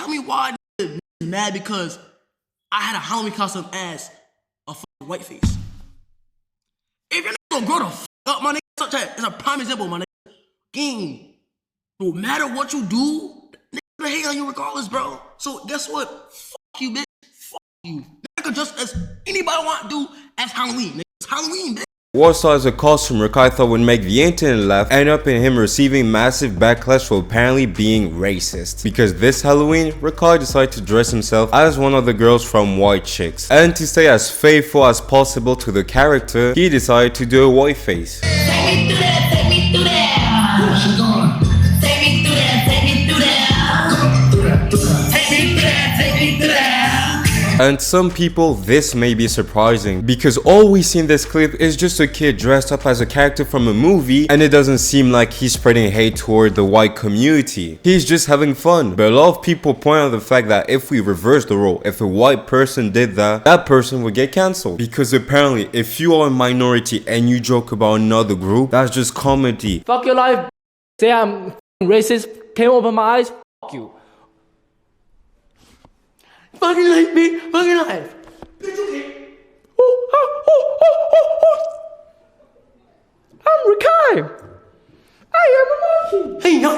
tell me why niggas mad because I had a Halloween costume as a fucking Whiteface. If your nigga gonna grow the fuck up, my nigga, such a, it's a prime example, my nigga. Game, no matter what you do, niggas gonna hate on you regardless, bro. So guess what? Fuck you, bitch. Fuck you. Nigga, just as anybody want to do as Halloween, nigga. It's Halloween, bitch. What saw as a costume Rakai thought would make the internet laugh ended up in him receiving massive backlash for apparently being racist. Because this Halloween, Rakai decided to dress himself as one of the girls from White Chicks. And to stay as faithful as possible to the character, he decided to do a white face. Take me through that, take me through that. Where's she going? Take me through that, take me through that. Through that, through that. Take me through that, take me through that. And some people, this may be surprising because all we see in this clip is just a kid dressed up as a character from a movie, and it doesn't seem like he's spreading hate toward the white community. He's just having fun. But a lot of people point out the fact that if we reverse the role, if a white person did that, that person would get cancelled. Because apparently, if you are a minority and you joke about another group, that's just comedy. Fuck your life. Say I'm racist. Can't open my eyes. Fuck you. Fucking life, bitch. Fucking life. Bitch, okay. I'm Rakai. I am a monkey. Hey, yo.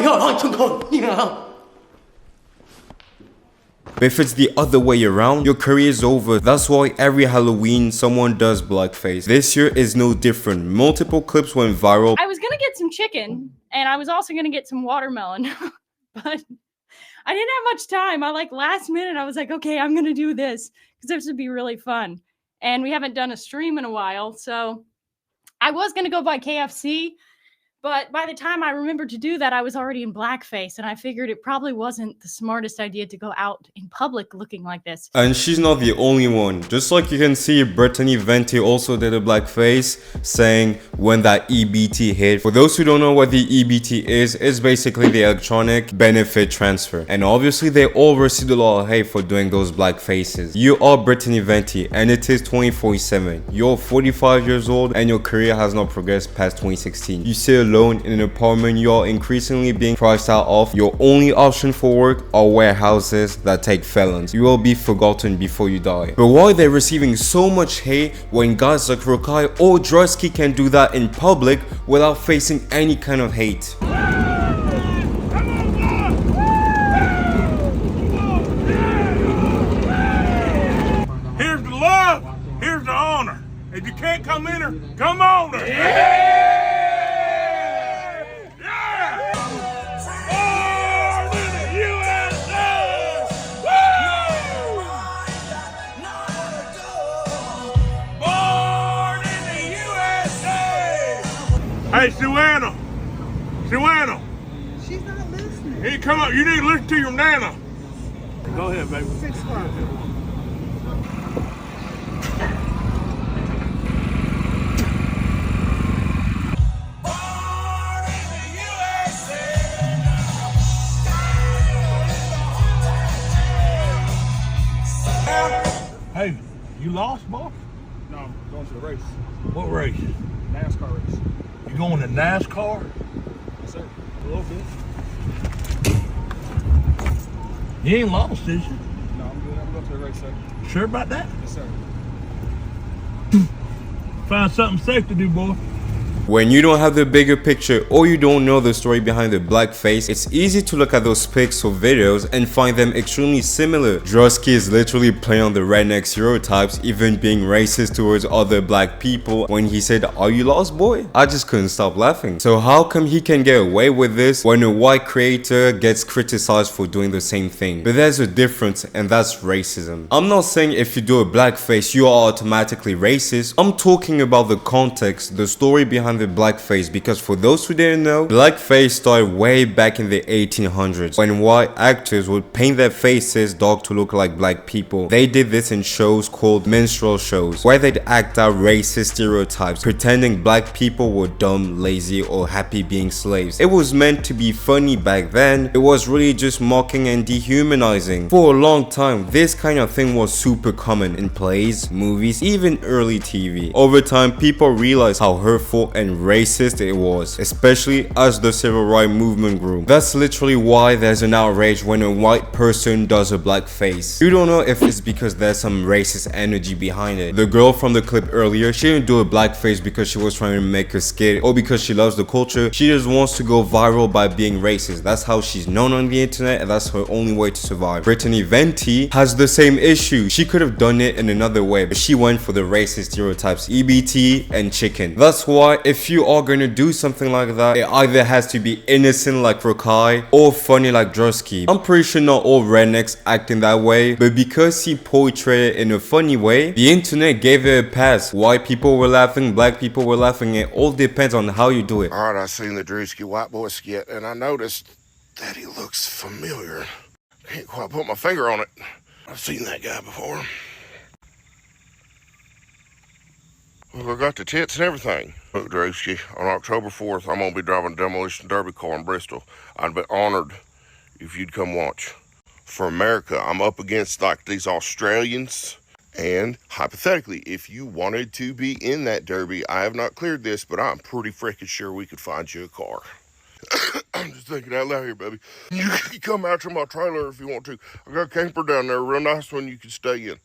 If it's the other way around, your career is over. That's why every Halloween someone does blackface. This year is no different. Multiple clips went viral. I was gonna get some chicken, and I was also gonna get some watermelon, but I didn't have much time. Last minute, I was like, okay, I'm gonna do this because this would be really fun. And we haven't done a stream in a while, so I was gonna go buy KFC, but by the time I remembered to do that, I was already in blackface, and I figured it probably wasn't the smartest idea to go out in public looking like this. And she's not the only one. Just like you can see, Brittany Venti also did a blackface saying when that EBT hit. For those who don't know what the EBT is, it's basically the electronic benefit transfer. And obviously they all received a lot of hate for doing those blackfaces. You are Brittany Venti and it is 24/7. You're 45 years old and your career has not progressed past 2016. You sit alone in an apartment, you're increasingly being priced out of. Your only option for work are warehouses that take felons. You will be forgotten before you die. But why are they receiving so much hate when guys like Rakai or Drusky can do that in public without facing any kind of hate? Here's the love, here's the honor. If you can't come in her, come on her. Yeah! Hey, Suanna. She's not listening. Hey, come up. You need to listen to your nana. Go ahead, baby. 6 o'clock. Hey, you lost, boy? No, I'm going to the race. What race? NASCAR race. You going to NASCAR? Yes, sir. A little bit. You ain't lost, is you? No, I'm good. I'm going to the race, sir. Sure about that? Yes, sir. Find something safe to do, boy. When you don't have the bigger picture or you don't know the story behind the blackface, it's easy to look at those pics or videos and find them extremely similar. Drusky is literally playing on the redneck stereotypes, even being racist towards other black people when he said, "Are you lost, boy?" I just couldn't stop laughing. So how come he can get away with this when a white creator gets criticized for doing the same thing? But there's a difference, and that's racism. I'm not saying if you do a blackface you are automatically racist. I'm talking about the context, the story behind the blackface, because for those who didn't know, blackface started way back in the 1800s when white actors would paint their faces dark to look like black people. They did this in shows called minstrel shows where they'd act out racist stereotypes pretending black people were dumb, lazy, or happy being slaves. It was meant to be funny back then. It was really just mocking and dehumanizing. For a long time, this kind of thing was super common in plays, movies, even early TV. Over time, people realized how hurtful and and racist it was, especially as the civil rights movement grew. That's literally why there's an outrage when a white person does a black face. You don't know if it's because there's some racist energy behind it. The girl from the clip earlier, she didn't do a black face because she was trying to make a skit or because she loves the culture. She just wants to go viral by being racist. That's how she's known on the internet, and that's her only way to survive. Brittany Venti has the same issue. She could have done it in another way, but she went for the racist stereotypes, EBT and chicken. That's why if you are gonna do something like that, it either has to be innocent like Rakai or funny like Drusky. I'm pretty sure not all rednecks act in that way, but because he portrayed it in a funny way, the internet gave it a pass. White people were laughing, black people were laughing. It all depends on how you do it. All right, I seen the Drewski white boy skit, and I noticed that he looks familiar. Can't quite put my finger on it. I've seen that guy before. Well, I got the tits and everything. Look, Drewski, on October 4th, I'm gonna be driving a demolition derby car in Bristol. I'd be honored if you'd come watch. For America, I'm up against like these Australians. And hypothetically, if you wanted to be in that derby, I have not cleared this, but I'm pretty freaking sure we could find you a car. I'm just thinking out loud here, baby. You can come out to my trailer if you want to. I got a camper down there, a real nice one you can stay in.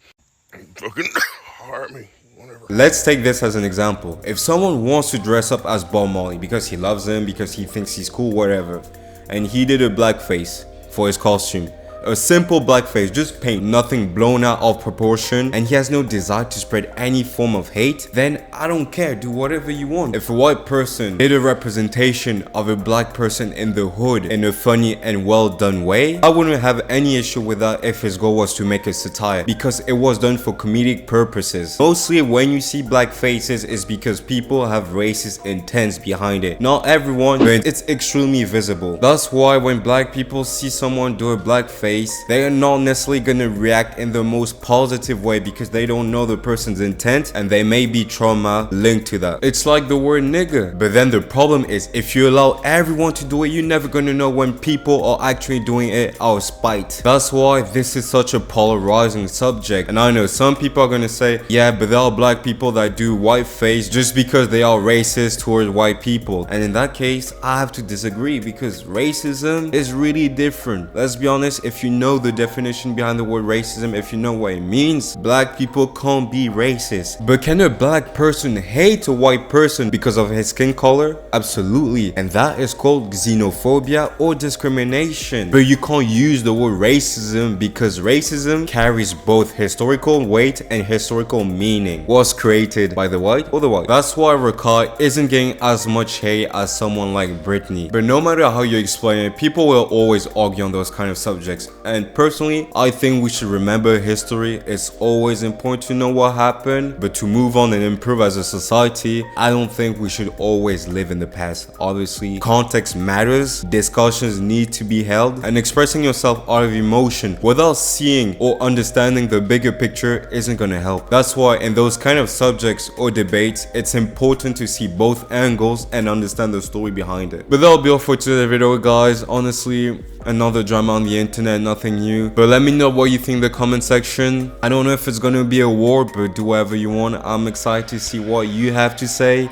Fucking hire me, whatever. Let's take this as an example. If someone wants to dress up as Bob Marley because he loves him, because he thinks he's cool, whatever, and he did a blackface for his costume, a simple blackface, just paint, nothing blown out of proportion, and he has no desire to spread any form of hate, then I don't care, do whatever you want. If a white person did a representation of a black person in the hood in a funny and well done way, I wouldn't have any issue with that if his goal was to make a satire, because it was done for comedic purposes. Mostly when you see black faces is because people have racist intents behind it. Not everyone, but it's extremely visible. That's why when black people see someone do a black face, they are not necessarily gonna react in the most positive way because they don't know the person's intent and they may be trauma linked to that. It's like the word nigger. But then the problem is, if you allow everyone to do it, you're never gonna know when people are actually doing it out of spite. That's why this is such a polarizing subject. And I know some people are gonna say, yeah, but there are black people that do white face just because they are racist towards white people. And in that case, I have to disagree because racism is really different. Let's be honest, if you know the definition behind the word racism, if you know what it means, black people can't be racist. But can a black person hate a white person because of his skin color? Absolutely. And that is called xenophobia or discrimination. But you can't use the word racism because racism carries both historical weight and historical meaning. Was created by the white or the white. That's why Rakai isn't getting as much hate as someone like Brittany. But no matter how you explain it, people will always argue on those kind of subjects. And personally, I think we should remember history. It's always important to know what happened, but to move on and improve as a society, I don't think we should always live in the past. Obviously, context matters, discussions need to be held, and expressing yourself out of emotion without seeing or understanding the bigger picture isn't gonna help. That's why in those kind of subjects or debates, it's important to see both angles and understand the story behind it. But that'll be all for today's video, guys. Honestly, another drama on the internet, nothing new. But let me know what you think in the comment section. I don't know if it's gonna be a war, but do whatever you want. I'm excited to see what you have to say.